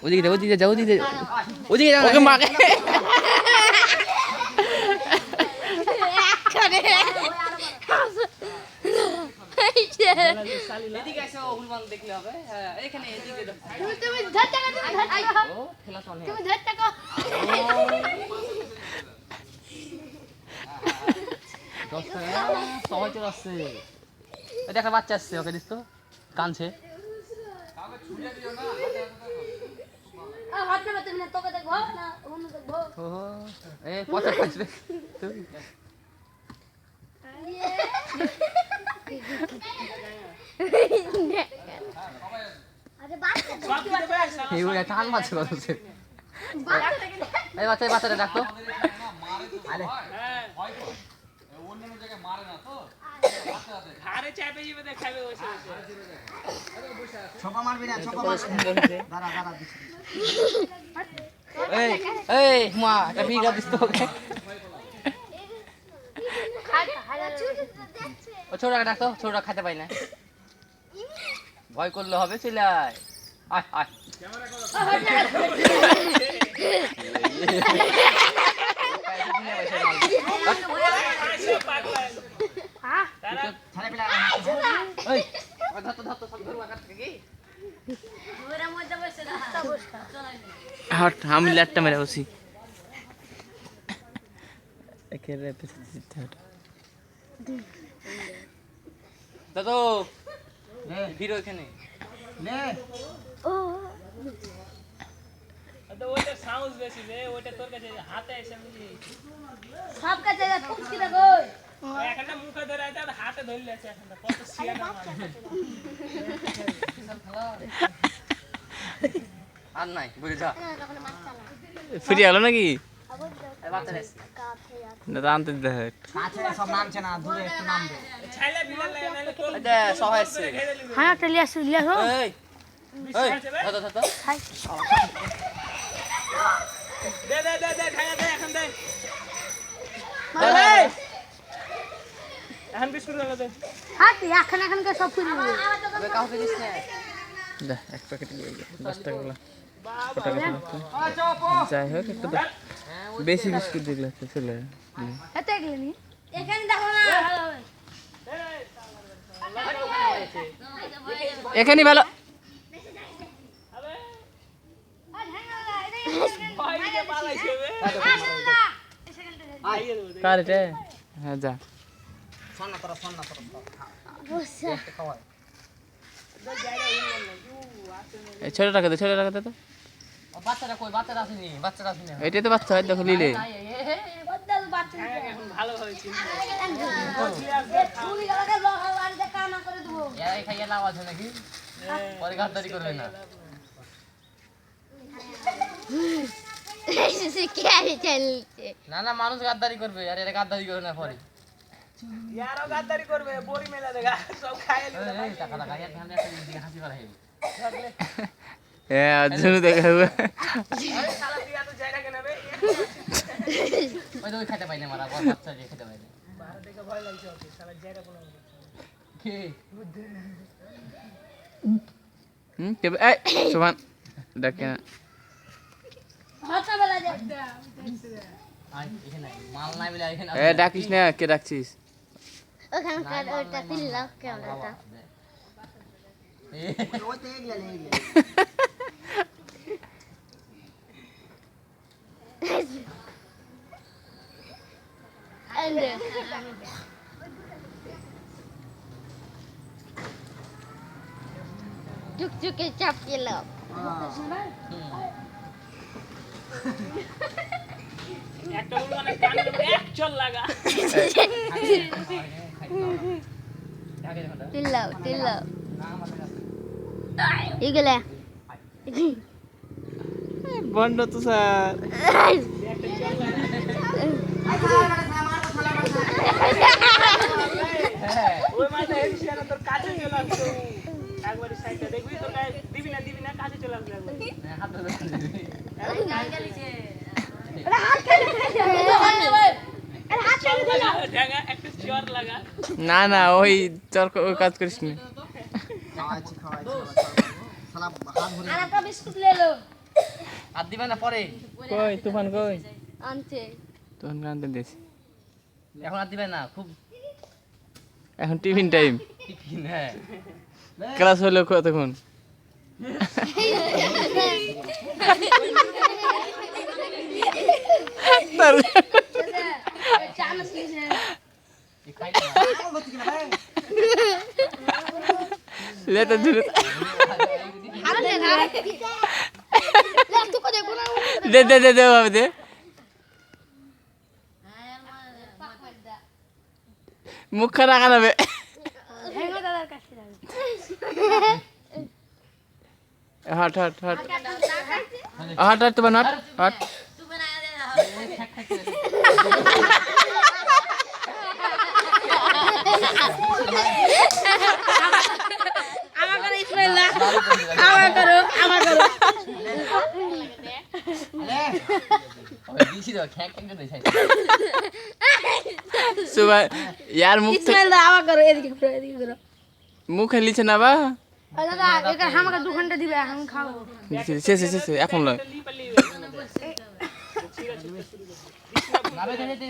ওদিকে যাও ওদিকে যাও ওকে মাকে এদিকে এসো হুলমান দেখলে হবে হ্যাঁ এখানে এদিকে তুমি ধরতে ও খেলা চলে তুমি ধরতে কো দশটা সবাই চলে আসছে এটা একটা বাচ্চা আসছে ওকে দিস তো কানছে কাউকে ছুড়ে দিও না হাতে হাতে না তোকে দেখবো না অন্য দেখবো ও এ পচা খাইছে তুই আরে বাচ্চা সব দিতে পারে এই ওই টান মারছে কত সে এই বাচ্চাটা ডাকতো আরে হয় তো অন্য জায়গায় মারে না তো ঘাড়ে চাপে যাবে দেখাবে বসে বসে ছোপা মারবি না ছোপা মারবি দাঁড়া এই মা এটা বিগা দিস তো ওকে ও ছোটটা ডাকতো ছোটটা খেতে পাই না ভয় করলে হবে চলে আয় আয় আয় ক্যামেরা করো আমি ল্যাটটা মেরে বসি দাদু ভিড় ওইখানে ওইটা সাউন্ড বেশি রে ওইটা তোর কাছে হাতে এসে বুঝি সব কাছে পুচকি দেখো এখানে মুখে ধরে আছে আর হাতে ধরে আছে এখন কত সিয়া না আর নাই বুঝে যা ফিরে গেল নাকি দাদা আনতে দেখ কাছে সব নামছে না দূরে একটু নামবে ছাইলে বিলাল নাইলে তোর এটা সহ আসছে হ্যাঁ একটা লিয়াস হো এই দাদা দাদা হাই দে খায়া দে এখন দে এই এখন বিস্কুট দে হাত এখন কে সব ফুল দিবে কাউকে দিস না দে এক প্যাকেট নিয়ে গে 10 টাকা গুলো যাই হোক একটু বেশি বিস্কুট দিলে চলে এত গেলি এখানে দেখো না এখানে ভালো কার রে হ্যাঁ যা ফোন না করো বসা খাওয়াই এই ছোটটাকে দে তো বাচ্চাটা কই বাচ্চাটা আসেনি এটাই তো বাচ্চা দেখো লিলে বাচ্চা এখন ভালো হয়েছে ফুল গালাকে লগাও আর দে কানা করে দেবো এই খাইয়া লাভ আছে নাকি পরে গাদ্দারি করবে না না মানুষ গাদ্দারি করবে আর এরা গাদ্দারি করে না পরে ইয়ারও গাদ্দারি করবে বড়ি মেলা দেখা সব খাইয়ে নিবে এই টাকা ইয়ার ধানে একটা দিকে হাসি পারে আজনু দেখাবে আরে শালা দিয়া তো জায়গা কেন রে ওই তো খেতে পাই না মারা বাচ্চা যে খেতে পাই না বাইরে দেখে ভয় লাগছে ওকে শালা জায়গা বলা কি কে এই সুমান ডাকে হাতা বেলা যা আই এখানে মাল নাই বলে এখানে এ ডাকিস না কে ডাকছিস ওখানে কার ওটা দিল্লা ক্যামেরাটা ওতে এগলা নেই চুকচুকে চাপকে লাভ একটা উড়ানে কানে এক চল লাগা টিল্লাও ইগলে বন্ধ তো স্যার ওই মাথা এসে না তোর কাছে চলে আসতো একবার সাইডটা দেখবি তো দিবি না কাছে চলে আসবে একবার হাত ধরে দিবি আরে কাল গেলিছে আরে হাত খেলে না ওই চর কাজ করিস না খাওয়াইছি শালা হাত ভরে আর একটা বিস্কুট লে লো আর দিবে না পরে কই তুফান কই আনছে তুফান কানতে দিস এখন আর দিবে না খুব এখন টিফিন টাইম টিফিন হ্যাঁ ক্লাস হলো কতক্ষণ চামচ নিছে এই খাই না লেটা দূরে আরে না লে তুই কো দেখো না দে দে দে দে বাবা দে মুখ খানা কানাবে হেঙ্গো দাদার কাছে হাট হাট হাট হাট হাট তুফান হাট হাট আমার করে ইসমাইল না আমার করো ওই দিছি তো খ্যাক খ্যাক করে খাই সুবা यार মুখ ইসমাইল দা আমার করো এদিকে ঘুরো মুখ লিছে না বা ও দাদা এটা আমাকে 2 ঘন্টা দিবে আমি খাবো সে এখন লয় নাবে খেতে দে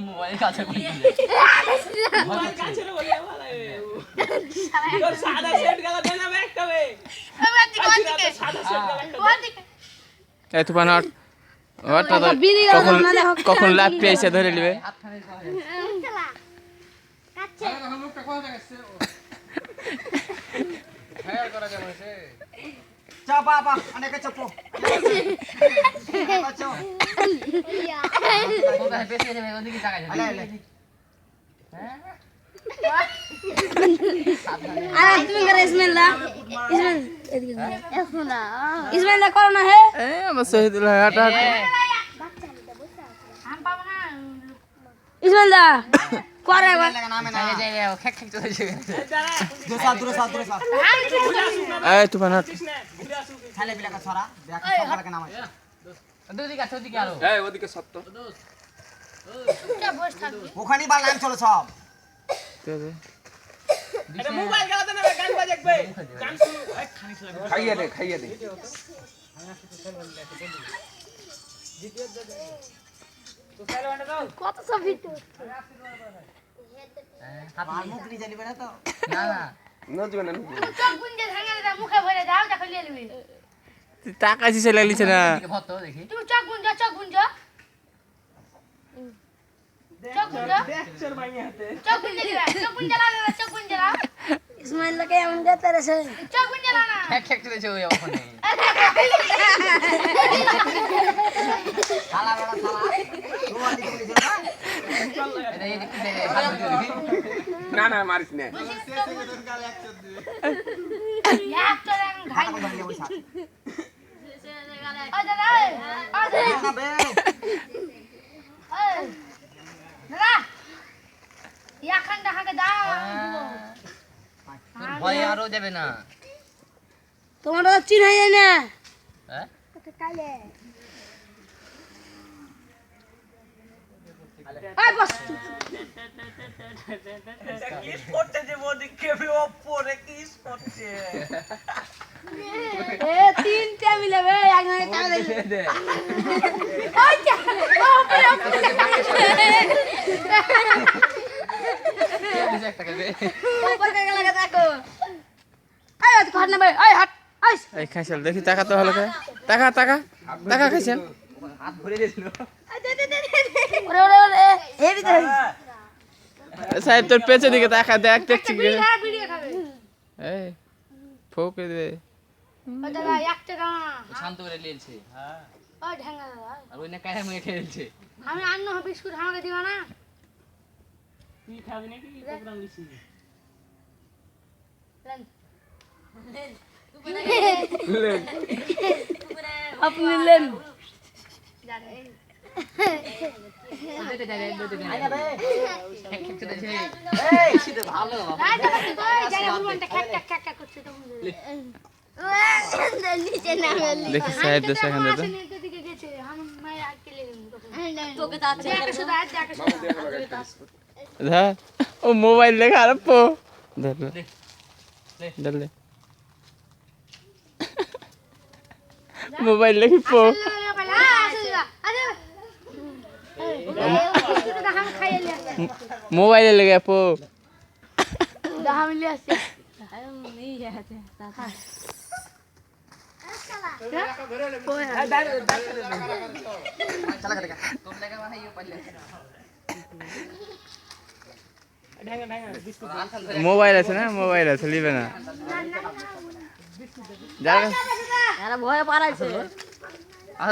মোবাইল কাছে কই মোবাইল কাছে সাদা সেট গেল দেন না একটা বে সাদা সেট গেল এই তুফান হাট হাট কখন লাভ পেয়েছে ধরে নিবে চা বাবা অনেক চাপো বাচ্চা তোমরা বেশি নেবে ওদিকে টাকা যাবে আলে আরে তুমি করে ইসমাইল দা ইসমাইল এদিকে ঘুরো না ইসমাইল দা করো না হে এ আমার শহীদুল হাট হাট ইসমাইল দা করে লাগা নামে না যাই যাই খ্যাক খ্যাক করে যাবে দূরে সাথ এই তুফান হাট খালে বিলাকা ছড়া দেখা সব লাগা নাম আছে ওদিকে আছে ওদিকে আরো এই ওদিকে সত্য ওখানে বাল নাম চলো সব এটা মোবাইল গেল দেন না গান বাজাবে গান শুরু খাইয়ে দে কত সব ভিডিও আর মুখ নি জানিবে না তো না না নজবে না চোখ গুঞ্জে ভাঙা দা মুখে ভরে দাও দেখো লিয়ে নিবি টাকা দিছে লাগলিছে না এদিকে ভর তো দেখি তুমি চোখ গুঞ্জো চোখ গুঞ্জো লেকচার বাইরে হাতে চোখ গুঞ্জে দিবা চোখ গুঞ্জে লাগা চোখ গুঞ্জে লাগা ইসমাইল লাগে এমন করতে রে চোখ গুঞ্জে লাগা খ্যাক খ্যাক করেছে ওই ওখানে শালা বড় শালা তোমার দিকে বলিছ না এটা এদিকে দে ভালো দেখি না মারিস না এক তো ঘাই তখন ধরে ওই সাথ ও দাদা ও দাদা না বে দাদা ইয়াখান দেখাকে দাও তোর ভয় আরো যাবে না তোমার তো চিনাই যায় না হ্যাঁ কালে আই বস কিস করতে যে বডি কেবি ওপরে কিস করতে এ তিনটা মিলে বে একজনে কালে দে ওই যা ওপরে দিছে একটা দে ওপরে গেলে দেখো আই হাত হাত না বে আই হাত আইস এই খাইছাল দেখি টাকা তো হলো টাকা খাইছাল হাত ভরে দিয়েছিল ওরে ওরে ওরে হেভি দে সাহেব তোর পেছনে দিকে টাকা দেখ দেখছি কি ভিডিও খাবে এই ফোকে দে ও দাদা 1 টাকা শান্ত করে নিয়েছে হ্যাঁ ও ঢাঙ্গা দাদা আর ওই না কাহে মুখে খেলছে আমি আন্ন বিস্কুট আমাকে দিবা না তুই খাবি নাকি প্রোগ্রাম দিছি আপনি লেন আইনা বে খ্যাক খ্যাক করেছে এই শীতে ভালো রাই দাদা তুই জায়গা ফুলটা খ্যাক খ্যাক খ্যাক করছে তো নিচে নামে দেখি সাহেব দে সেখান দে দিকে গেছে আমি মাই আটকে লেন তোকে তো আছে দেখো শুধু আজ দেখো শুধু ধর ও মোবাইল দেখে আর পো ধর ধর ধর লে মোবাইল দেখি পো মোবাইলে লেগে পো चला का देखा तुम लेके माने ये पहले মোবাইল আছে না মোবাইল আছে লিবে না যারা ভয়ে পারাইছে आ